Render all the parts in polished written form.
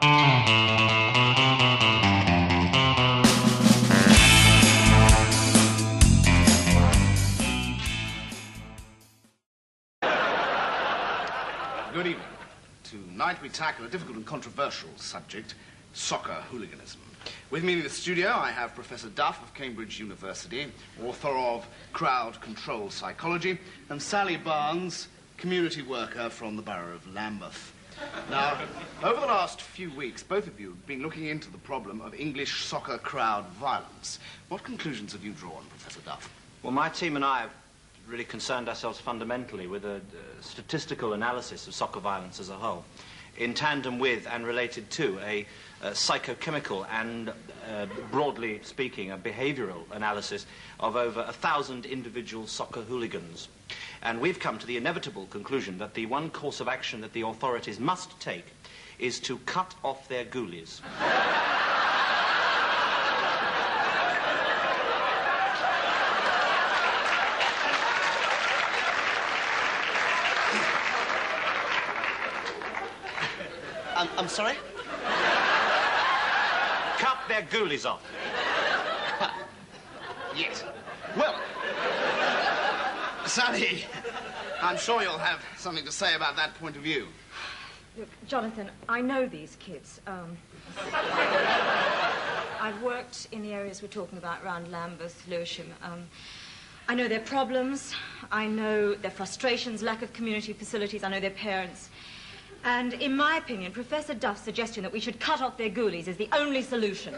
Good evening. Tonight we tackle a difficult and controversial subject, soccer hooliganism. With me in the studio I have Professor Duff of Cambridge University, author of Crowd Control Psychology, and Sally Barnes, community worker from the borough of Lambeth. Now, over the last few weeks, both of you have been looking into the problem of English soccer crowd violence. What conclusions have you drawn, Professor Duff? Well, my team and I have really concerned ourselves fundamentally with a statistical analysis of soccer violence as a whole, in tandem with and related to a psychochemical and, broadly speaking, a behavioral analysis of over 1,000 individual soccer hooligans. And we've come to the inevitable conclusion that the one course of action that the authorities must take is to cut off their ghoulies. I'm sorry? Cut their ghoulies off. Yes. Well, Sally, I'm sure you'll have something to say about that point of view. Look, Jonathan, I know these kids. I've worked in the areas we're talking about around Lambeth, Lewisham. I know their problems. I know their frustrations, lack of community facilities. I know their parents. And in my opinion, Professor Duff's suggestion that we should cut off their ghoulies is the only solution.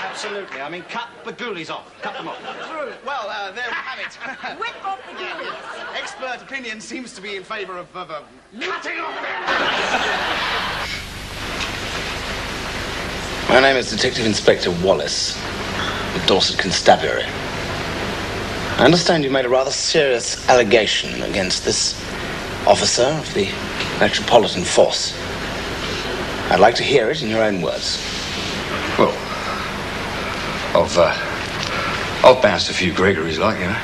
Absolutely. I mean, cut the ghoulies off. Cut them off. True. Well, there we have it. Whip off the ghoulies. Expert opinion seems to be in favour of cutting off their... My name is Detective Inspector Wallace, with Dorset Constabulary. I understand you made a rather serious allegation against this officer of the Metropolitan Force. I'd like to hear it in your own words. Well, I've bounced a few Gregories, like, you know.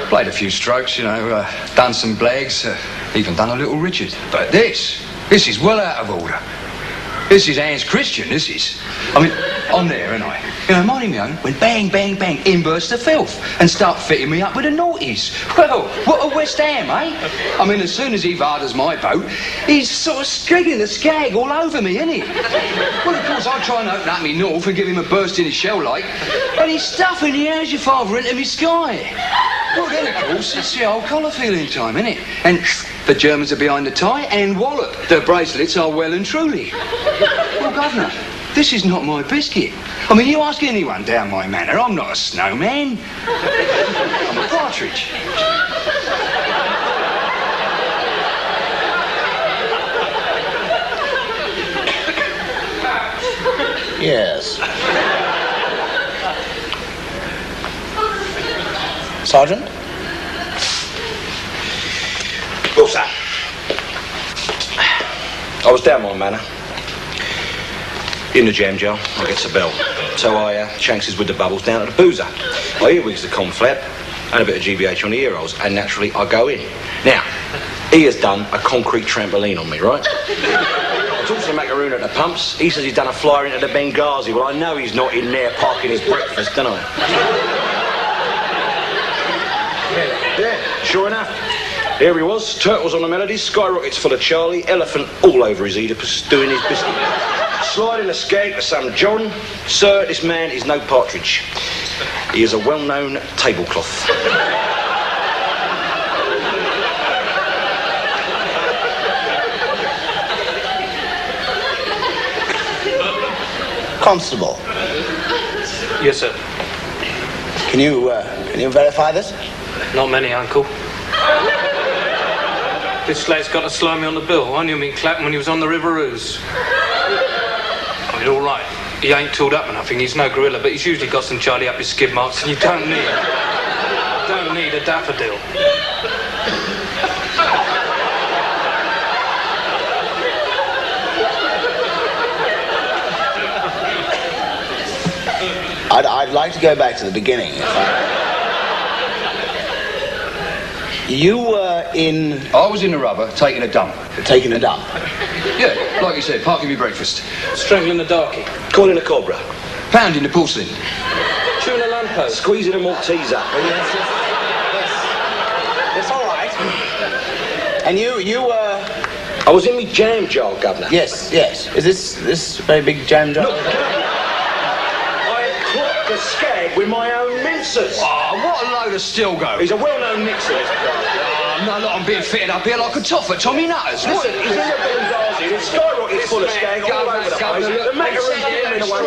Played a few strokes, you know, done some blags, even done a little Richard. But this is well out of order. This is Hans Christian, this is. I mean, I'm there, ain't I? You know, minding me own, when bang, bang, bang, in bursts the filth and start fitting me up with the naughties. Well, what a West Ham, eh? I mean, as soon as he varders my boat, he's sort of skegging the skag all over me, isn't he? Well, of course, I try and open up me north and give him a burst in his shell like, and he's stuffing the how's your father into me sky. Well, then, of course, it's the old collar feeling time, isn't it? And the Germans are behind the tie, and wallop, the bracelets are well and truly. Well, Governor, this is not my biscuit. I mean, you ask anyone down my manor, I'm not a snowman. I'm a partridge. Yes. Sergeant? Well, sir, I was down my manor. In the jam jar, I gets a bell. So I chances with the bubbles down to the boozer. I earwigs the conflap and a bit of GBH on the ear holes, and naturally I go in. Now, he has done a concrete trampoline on me, right? I talked to the macaroon at the pumps. He says he's done a flyer into the Benghazi. Well, I know he's not in there parking his breakfast, don't I? Yeah, sure enough. There he was, turtles on the melody, skyrockets full of Charlie, elephant all over his Oedipus, doing his biscuit. Sliding a skag to some John. Sir, this man is no partridge. He is a well-known tablecloth. Constable. Yes, sir. Can you verify this? Not many, Uncle. This slate's got a slimy on the bill. I knew him in Clapham when he was on the River Ouse. I mean, all right, he ain't tooled up or nothing. He's no gorilla, but he's usually got some Charlie up his skid marks, and you don't need a daffodil. I'd like to go back to the beginning. You were in... I was in the rubber, taking a dump. Taking a dump? Yeah, like you said, parking me breakfast. Strangling the darkie. Calling a cobra. Pounding the porcelain. Chewing a lamppost. Squeezing a Malteser. Yes, all right. And you I was in my jam jar, Governor. Yes. Is this a very big jam jar? Look, I caught the skag with my own mincers. Oh, what a load of still go. He's a well-known mixer, this guy. No, look, I'm being fitted up here like a top at Tommy Nutters. Listen, he's in the Benghazi, and it's skyrocketed full of skag all over the place. The macaroons are in the way.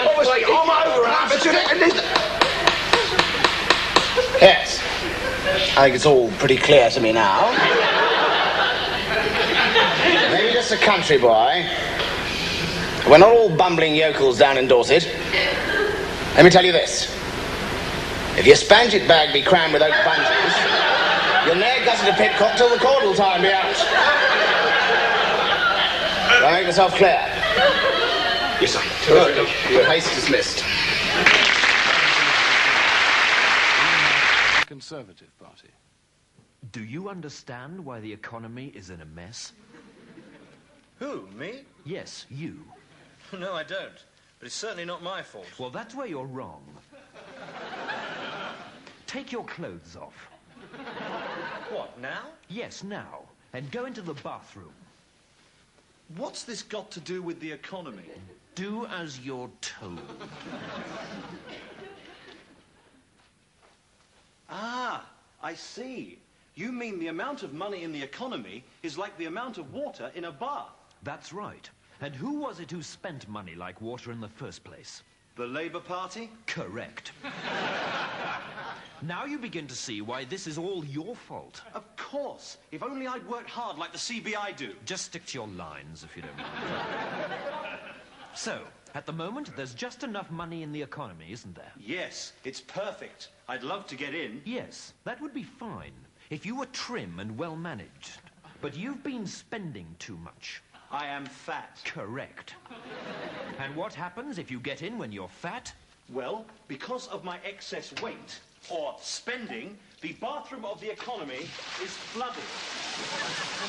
Obviously, I'm over and Yes. I think it's all pretty clear to me now. Maybe just a country boy. We're not all bumbling yokels down in Dorset. Let me tell you this. If your spanget bag be crammed with oak bunches, you'll ne'er guzzle a pitcock till the caudal time be out. Do I make myself clear? Yes, sir. Good. Your case dismissed. Conservative Party. Do you understand why the economy is in a mess? Who, me? Yes, you. No, I don't. But it's certainly not my fault. Well, that's where you're wrong. Take your clothes off. What, now? Yes, now. And go into the bathroom. What's this got to do with the economy? Do as you're told. Ah, I see. You mean the amount of money in the economy is like the amount of water in a bath? That's right. And who was it who spent money like water in the first place? The Labour Party? Correct. Now you begin to see why this is all your fault. Of course. If only I'd worked hard like the CBI do. Just stick to your lines, if you don't mind. So, at the moment, there's just enough money in the economy, isn't there? Yes, it's perfect. I'd love to get in. Yes, that would be fine if you were trim and well-managed. But you've been spending too much. I am fat. Correct. And what happens if you get in when you're fat? Well, because of my excess weight, or spending, the bathroom of the economy is flooded.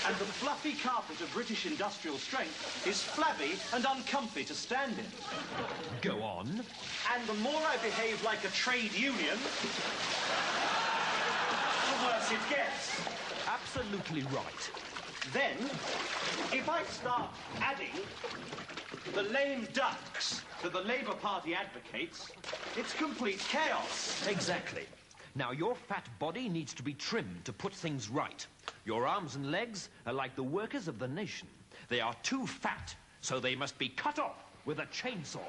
And the fluffy carpet of British industrial strength is flabby and uncomfy to stand in. Go on. And the more I behave like a trade union, the worse it gets. Absolutely right. Then, if I start adding the lame ducks that the Labour Party advocates, it's complete chaos. Exactly. Now, your fat body needs to be trimmed to put things right. Your arms and legs are like the workers of the nation. They are too fat, so they must be cut off with a chainsaw.